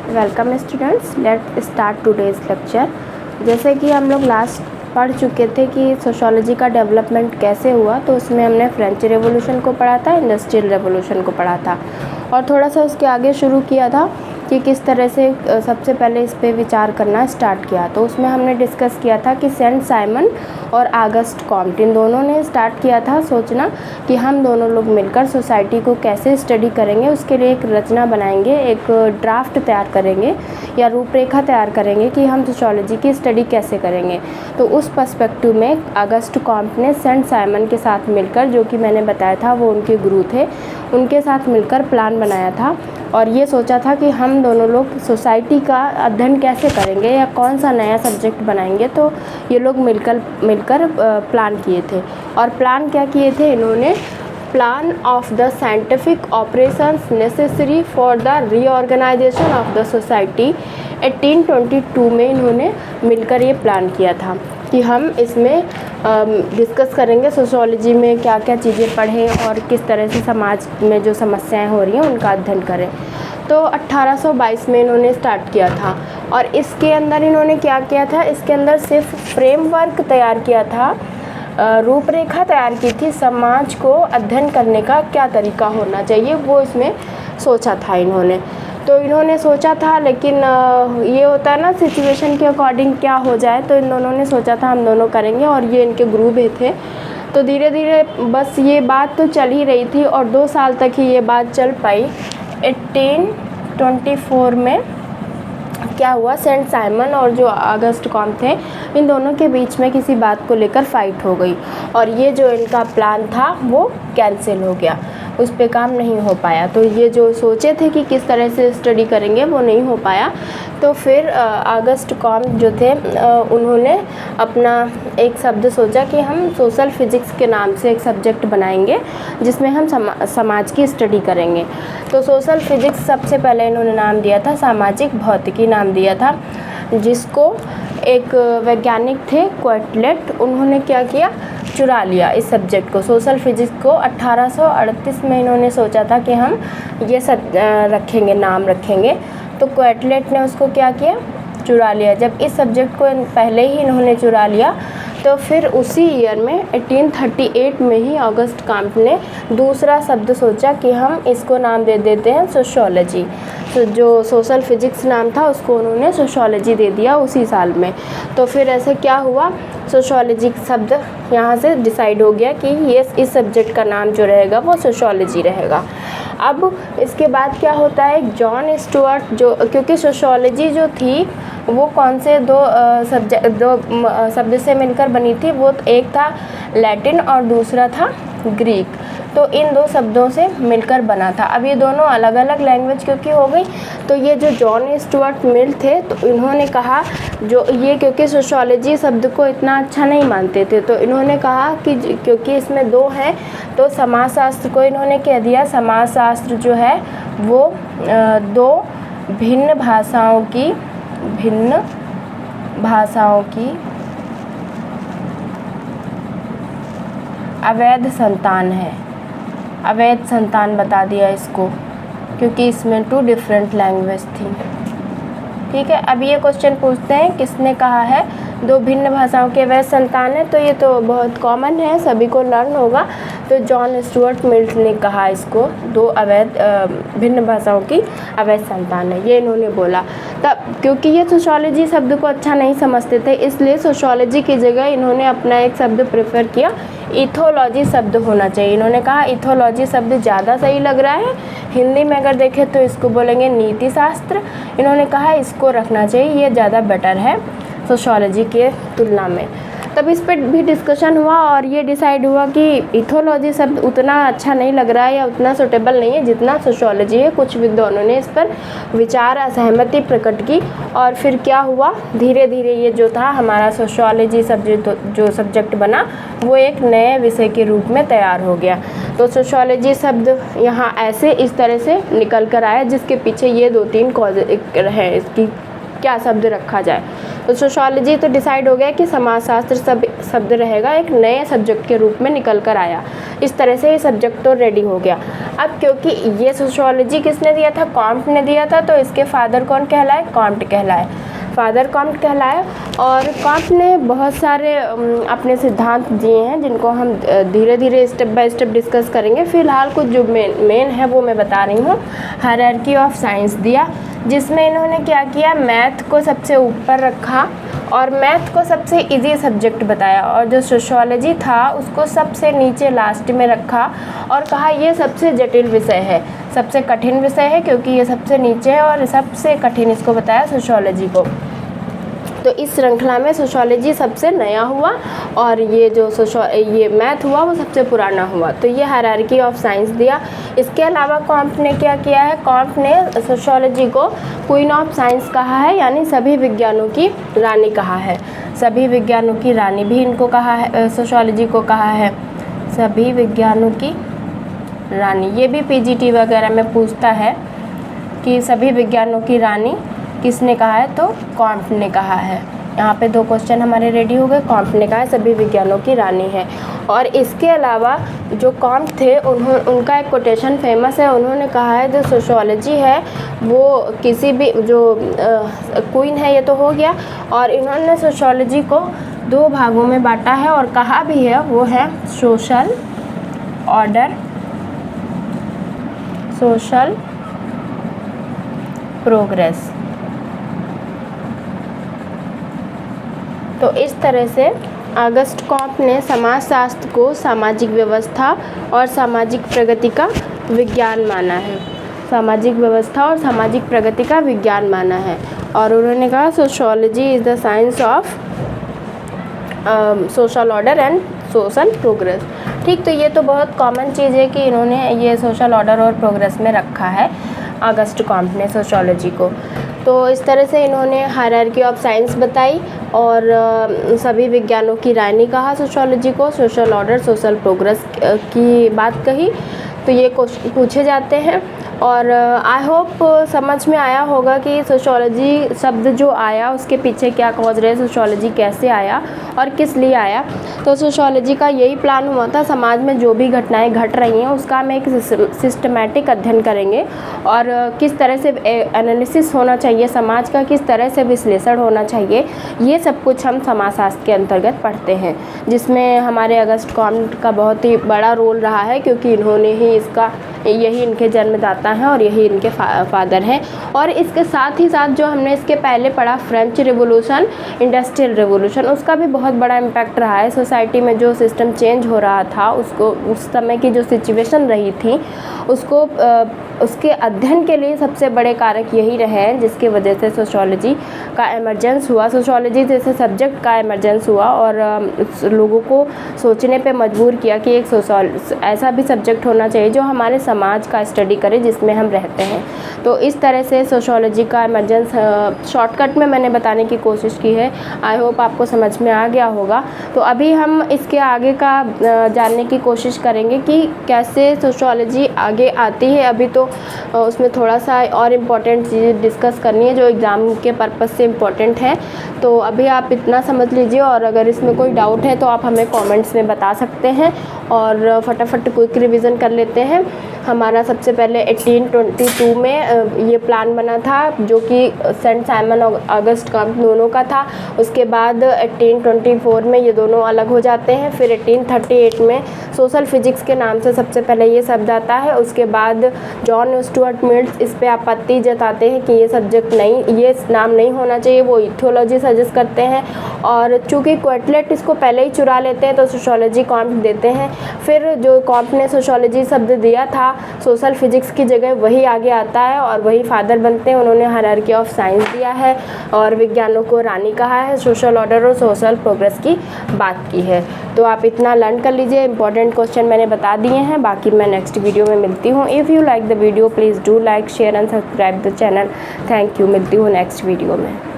Welcome students, let start today's lecture. जैसे कि हम लोग लास्ट पढ़ चुके थे कि सोशियोलॉजी का डेवलपमेंट कैसे हुआ, तो उसमें हमने फ्रेंच रेवोल्यूशन को पढ़ा था, इंडस्ट्रियल रेवोल्यूशन को पढ़ा था और थोड़ा सा उसके आगे शुरू किया था कि किस तरह से सबसे पहले इस पे विचार करना स्टार्ट किया। तो उसमें हमने डिस्कस किया था कि सेंट साइमन और ऑगस्ट कॉम्ट इन दोनों ने स्टार्ट किया था सोचना कि हम दोनों लोग मिलकर सोसाइटी को कैसे स्टडी करेंगे, उसके लिए एक रचना बनाएंगे, एक ड्राफ्ट तैयार करेंगे या रूपरेखा तैयार करेंगे कि हम सोशियोलॉजी की स्टडी कैसे करेंगे। तो उस पर्सपेक्टिव में ऑगस्ट कॉम्ट ने सेंट साइमन के साथ मिलकर, जो कि मैंने बताया था वो उनके गुरु थे, उनके साथ मिलकर प्लान बनाया था और ये सोचा था कि हम दोनों लोग सोसाइटी का अध्ययन कैसे करेंगे या कौन सा नया सब्जेक्ट बनाएंगे। तो ये लोग मिलकर प्लान किए थे। और प्लान क्या किए थे इन्होंने? Plan of the scientific operations necessary for the reorganisation of the society 1822 में इन्होंने मिलकर ये प्लान किया था कि हम इसमें डिस्कस करेंगे सोशियोलॉजी में क्या क्या चीज़ें पढ़ें और किस तरह से समाज में जो समस्याएं हो रही हैं उनका अध्ययन करें। तो 1822 में इन्होंने स्टार्ट किया था और इसके अंदर इन्होंने क्या किया था? इसके अंदर सिर्फ फ्रेमवर्क तैयार किया था, रूपरेखा तैयार की थी, समाज को अध्ययन करने का क्या तरीका होना चाहिए वो इसमें सोचा था इन्होंने। तो इन्होंने सोचा था, लेकिन ये होता है ना सिचुएशन के अकॉर्डिंग क्या हो जाए, तो इन दोनों ने सोचा था हम दोनों करेंगे और ये इनके गुरु भी थे। तो धीरे धीरे बस ये बात तो चल ही रही थी और 2 साल तक ही ये बात चल पाई। 1824 में क्या हुआ, सेंट साइमन और जो ऑगस्ट कॉम्ट थे इन दोनों के बीच में किसी बात को लेकर फाइट हो गई और ये जो इनका प्लान था वो कैंसिल हो गया, उस पे काम नहीं हो पाया। तो ये जो सोचे थे कि किस तरह से स्टडी करेंगे वो नहीं हो पाया। तो फिर ऑगस्ट कॉम्ट जो थे उन्होंने अपना एक शब्द सोचा कि हम सोशल फिजिक्स के नाम से एक सब्जेक्ट बनाएंगे जिसमें हम समाज की स्टडी करेंगे। तो सोशल फिजिक्स सबसे पहले इन्होंने नाम दिया था, सामाजिक भौतिकी नाम दिया था, जिसको एक वैज्ञानिक थे क्वार्टलेट, उन्होंने क्या किया, चुरा लिया इस सब्जेक्ट को, सोशल फिजिक्स को। 1838 में इन्होंने सोचा था कि हम ये सब रखेंगे, नाम रखेंगे। तो क्वार्टलेट ने उसको क्या किया, चुरा लिया। जब इस सब्जेक्ट को पहले ही इन्होंने चुरा लिया तो फिर उसी ईयर में 1838 में ही ऑगस्ट कॉम्ट ने दूसरा शब्द सोचा कि हम इसको नाम दे देते हैं सोशियोलॉजी। तो जो सोशल फिजिक्स नाम था उसको उन्होंने सोशियोलॉजी दे दिया उसी साल में। तो फिर ऐसे क्या हुआ, सोशियोलॉजी शब्द यहाँ से डिसाइड हो गया कि ये इस सब्जेक्ट का नाम जो रहेगा वो सोशियोलॉजी रहेगा। अब इसके बाद क्या होता है, जॉन स्टुअर्ट, जो क्योंकि सोशियोलॉजी जो थी वो कौन से दो शब्द से मिलकर बनी थी, वो एक था लैटिन और दूसरा था ग्रीक। तो इन 2 शब्दों से मिलकर बना था। अब ये दोनों अलग अलग लैंग्वेज क्योंकि हो गई, तो ये जो जॉन स्टुअर्ट मिल थे तो इन्होंने कहा, जो ये क्योंकि सोशियोलॉजी शब्द को इतना अच्छा नहीं मानते थे, तो इन्होंने कहा कि क्योंकि इसमें 2 हैं तो समाजशास्त्र को इन्होंने कह दिया, समाजशास्त्र जो है वो 2 भिन्न भाषाओं की अवैध संतान है। अवैध संतान बता दिया इसको, क्योंकि इसमें 2 डिफरेंट लैंग्वेज थी। ठीक है, अब ये क्वेश्चन पूछते हैं किसने कहा है 2 भिन्न भाषाओं के अवैध संतान है, तो ये तो बहुत कॉमन है, सभी को लर्न होगा। तो जॉन स्टुअर्ट मिल ने कहा इसको 2 भिन्न भाषाओं की अवैध संतान है, ये इन्होंने बोला। तब क्योंकि ये सोशियोलॉजी शब्द को अच्छा नहीं समझते थे, इसलिए सोशियोलॉजी की जगह इन्होंने अपना एक शब्द प्रेफर किया, इथोलॉजी शब्द होना चाहिए। इन्होंने कहा इथोलॉजी शब्द ज़्यादा सही लग रहा है, हिंदी में अगर देखें तो इसको बोलेंगे नीति शास्त्र। इन्होंने कहा इसको रखना चाहिए, ये ज़्यादा बेटर है सोशियोलॉजी के तुलना में। तब इस पर भी डिस्कशन हुआ और ये डिसाइड हुआ कि इथोलॉजी शब्द उतना अच्छा नहीं लग रहा है या उतना सूटेबल नहीं है जितना सोशियोलॉजी है। कुछ विद्वानों ने इस पर विचार असहमति प्रकट की और फिर क्या हुआ, धीरे धीरे ये जो था हमारा सोशियोलॉजी जो सब्जेक्ट बना वो एक नए विषय के रूप में तैयार हो गया। तो सोशियोलॉजी शब्द यहाँ ऐसे इस तरह से निकल कर आया, जिसके पीछे ये 2-3 कॉज है इसकी क्या शब्द रखा जाए। तो सोशियोलॉजी तो डिसाइड हो गया कि समाजशास्त्र शब्द रहेगा, एक नए सब्जेक्ट के रूप में निकल कर आया। इस तरह से ये सब्जेक्ट तो रेडी हो गया। अब क्योंकि ये सोशियोलॉजी किसने दिया था, कॉम्ट ने दिया था, तो इसके फादर कौन कहलाए, कॉम्ट कहलाए, फादर कॉम्ट कहलाए। और कॉम्ट ने बहुत सारे अपने सिद्धांत दिए हैं जिनको हम धीरे धीरे स्टेप बाय स्टेप डिस्कस करेंगे। फ़िलहाल कुछ जो मेन है वो मैं बता रही हूँ। हायरार्की ऑफ साइंस दिया, जिसमें इन्होंने क्या किया, मैथ को सबसे ऊपर रखा और मैथ को सबसे इजी सब्जेक्ट बताया, और जो सोशियोलॉजी था उसको सबसे नीचे लास्ट में रखा और कहा ये सबसे जटिल विषय है, सबसे कठिन विषय है, क्योंकि ये सबसे नीचे है और सबसे कठिन इसको बताया सोशियोलॉजी को। तो इस श्रृंखला में सोशियोलॉजी सबसे नया हुआ और ये जो ये मैथ हुआ वो सबसे पुराना हुआ। तो ये हायरार्की ऑफ साइंस दिया। इसके अलावा कॉम्ट ने क्या किया है, कॉम्ट ने सोशियोलॉजी को क्वीन ऑफ साइंस कहा है, यानी सभी विज्ञानों की रानी कहा है। सभी विज्ञानों की रानी भी इनको कहा है, सोशियोलॉजी को कहा है सभी विज्ञानों की रानी। ये भी पीजीटी वगैरह में पूछता है कि सभी विज्ञानों की रानी किसने कहा है, तो कॉम्ट ने कहा है। यहाँ पे 2 क्वेश्चन हमारे रेडी हो गए। कॉम्ट ने कहा है सभी विज्ञानों की रानी है। और इसके अलावा जो कॉम्ट थे उनका एक कोटेशन फेमस है। उन्होंने कहा है जो सोशियोलॉजी है वो किसी भी जो क्वीन है, ये तो हो गया, और इन्होंने सोशियोलॉजी को 2 भागों में बांटा है और कहा भी है, वो है सोशल ऑर्डर, सोशल प्रोग्रेस। तो इस तरह से ऑगस्ट कॉम्ट ने समाजशास्त्र को सामाजिक व्यवस्था और सामाजिक प्रगति का विज्ञान माना है, सामाजिक व्यवस्था और सामाजिक प्रगति का विज्ञान माना है। और उन्होंने कहा sociology is the science of social order and social progress. ठीक, तो ये तो बहुत कॉमन चीज़ है कि इन्होंने ये सोशल ऑर्डर और प्रोग्रेस में रखा है ऑगस्ट कॉम्ट ने सोशियोलॉजी को। तो इस तरह से इन्होंने हायरार्की ऑफ साइंस बताई और सभी विज्ञानों की रानी कहा सोशियोलॉजी को, सोशल ऑर्डर, सोशल प्रोग्रेस की बात कही। तो ये क्वेश्चन पूछे जाते हैं और आई होप समझ में आया होगा कि सोशियोलॉजी शब्द जो आया उसके पीछे क्या कॉज रहे, सोशियोलॉजी कैसे आया और किस लिए आया। तो सोशियोलॉजी का यही प्लान हुआ था, समाज में जो भी घटनाएं घट रही हैं उसका हम एक सिस्टमैटिक अध्ययन करेंगे और किस तरह से एनालिसिस होना चाहिए समाज का, किस तरह से विश्लेषण होना चाहिए, ये सब कुछ हम समाजशास्त्र के अंतर्गत पढ़ते हैं, जिसमें हमारे ऑगस्ट कॉम्ट का बहुत ही बड़ा रोल रहा है, क्योंकि इन्होंने ही यही इनके जन्मदाता हैं और यही इनके फादर हैं। और इसके साथ ही साथ जो हमने इसके पहले पढ़ा फ्रेंच रिवॉल्यूशन, इंडस्ट्रियल रिवॉल्यूशन, उसका भी बहुत बड़ा इम्पैक्ट रहा है सोसाइटी में। जो सिस्टम चेंज हो रहा था उसको, उस समय की जो सिचुएशन रही थी उसको उसके अध्ययन के लिए सबसे बड़े कारक यही रहे हैं, जिसकी वजह से सोशियोलॉजी का इमरजेंस हुआ, सोशियोलॉजी जैसे सब्जेक्ट का इमरजेंस हुआ और लोगों को सोचने पे मजबूर किया कि एक ऐसा भी सब्जेक्ट होना चाहिए जो हमारे समाज का स्टडी करे जिसमें हम रहते हैं। तो इस तरह से सोशियोलॉजी का इमरजेंस शॉर्टकट में मैंने बताने की कोशिश की है। आई होप आपको समझ में आ गया होगा। तो अभी हम इसके आगे का जानने की कोशिश करेंगे कि कैसे सोशियोलॉजी आगे आती है। अभी तो उसमें थोड़ा सा और इम्पॉर्टेंट चीज़ें डिस्कस करनी है जो एग्ज़ाम के पर्पज़ से इम्पॉर्टेंट है। तो अभी आप इतना समझ लीजिए और अगर इसमें कोई डाउट है तो आप हमें कमेंट्स में बता सकते हैं और फटाफट क्विक रिवीजन कर लेते हैं। हमारा सबसे पहले 1822 में ये प्लान बना था जो कि सेंट साइमन और ऑगस्ट कॉम्ट दोनों का था। उसके बाद 1824 में ये दोनों अलग हो जाते हैं। फिर 1838 में सोशल फिजिक्स के नाम से सबसे पहले ये शब्द आता है। उसके बाद जॉन स्टुअर्ट मिल्स इस पे आपत्ति जताते हैं कि ये सब्जेक्ट नहीं, ये नाम नहीं होना चाहिए, वो इथियोलॉजी सजेस्ट करते हैं। और चूँकि क्वेटलेट इसको पहले ही चुरा लेते हैं तो सोशियोलॉजी कॉम्ट देते हैं। फिर जो कॉम्ट ने सोशियोलॉजी शब्द दिया था सोशल फिजिक्स की जगह वही आगे आता है और वही फादर बनते हैं। उन्होंने हायरार्की ऑफ साइंस दिया है और विज्ञानों को रानी कहा है, सोशल ऑर्डर और सोशल प्रोग्रेस की बात की है। तो आप इतना लर्न कर लीजिए। इंपॉर्टेंट क्वेश्चन मैंने बता दिए हैं, बाकी मैं नेक्स्ट वीडियो में मिलती हूँ। If you like the video please do like share and subscribe the channel. Thank you. मिलती हूँ नेक्स्ट वीडियो में।